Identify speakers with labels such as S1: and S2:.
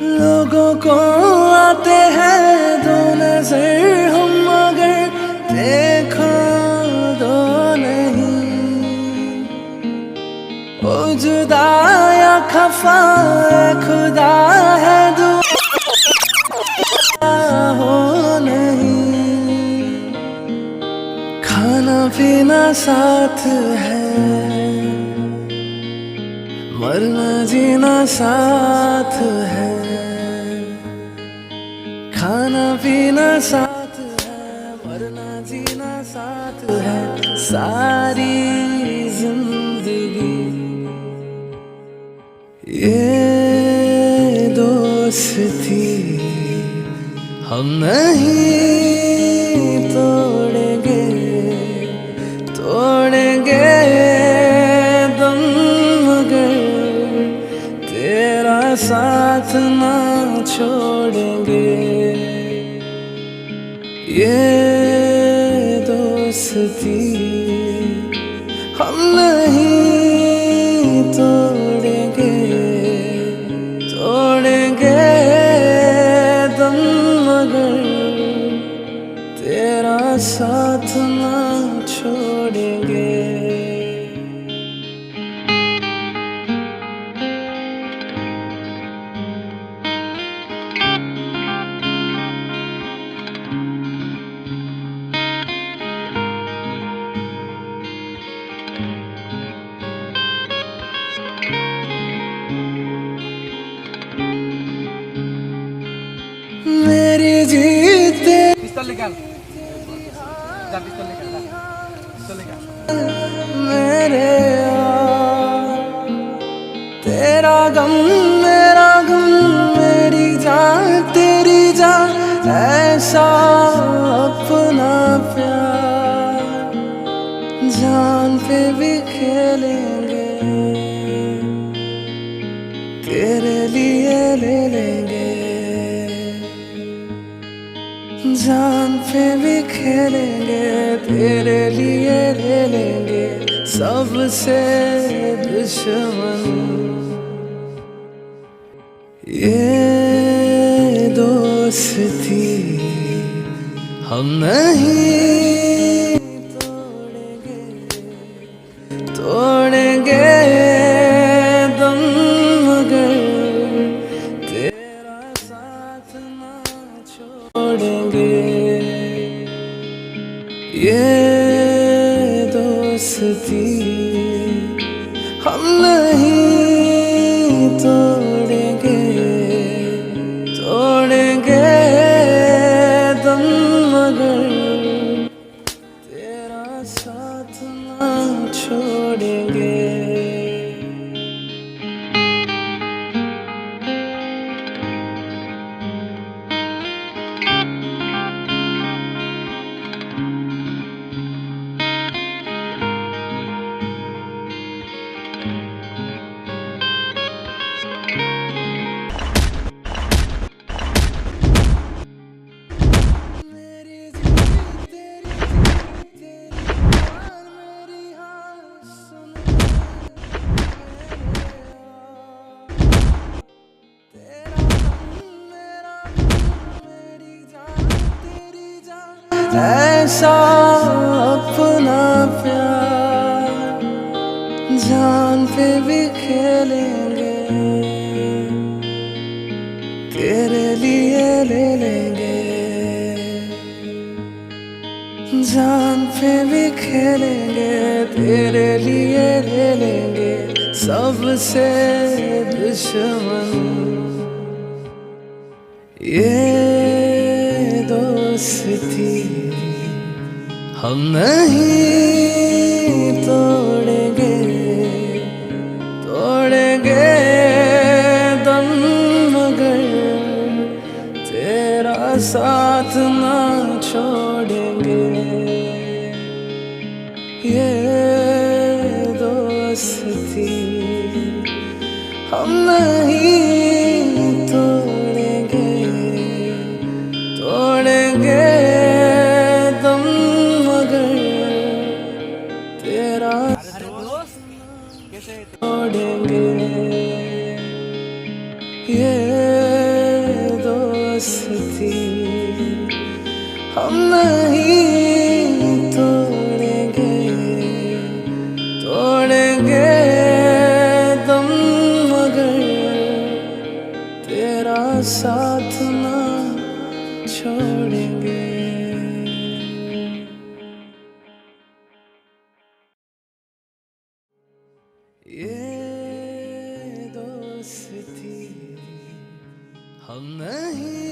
S1: लोगों को आते हैं दो नजर, हम मगर देखो दो नहीं। ओ जुदा या खफा खुदा है दुआ हो नहीं। खाना पीना साथ है, मरना जीना साथ है। खाना पीना साथ है, मरना जीना साथ है। सारी जिंदगी ये दोस्ती हम नहीं तोड़ेंगे, तोड़ेंगे दम मगर तेरा साथ ना छोड़ेंगे। ये दोस्ती हम नहीं तोड़ेंगे, तोड़ेंगे दम मगर तेरा साथ ना छोड़ेंगे। मेरी जीत
S2: पिस्तौल निकाल, जा पिस्तौल निकाल, पिस्तौल निकाल।
S1: मेरे तेरा गम मेरा गम, मेरी जान तेरी जान, ऐसा अपना प्यार जान पे भी खेलेंगे, तेरे लिए ले लेंगे। जान पे भी खेलेंगे, तेरे लिए ले लेंगे। सबसे दुश्मन ये दोस्ती हम नहीं तोड़ेंगे, तोड़ेंगे दम मगर तेरा साथ ना छोड़ेंगे। ये दोस्ती हम नहीं तोड़ेंगे, तोड़ेंगे दम मगर तेरा साथ ना छोड़ेंगे। ऐसा अपना प्यार जान पे भी खेलेंगे, तेरे लिए ले लेंगे। जान पे भी खेलेंगे, तेरे लिए ले लेंगे। सबसे दुश्मन ये दोस्ती हम नहीं तोड़ेंगे, तोड़ेंगे दम मगर तेरा साथ ना छोड़ेंगे। ये दोस्ती हम नहीं
S2: कैसे
S1: छोड़ेंगे ये दोस्ती हम नहीं तोड़ेंगे तोड़ेंगे दम मगर तेरा साथ ना छोड़ेंगे। ये दोस्ती हम नहीं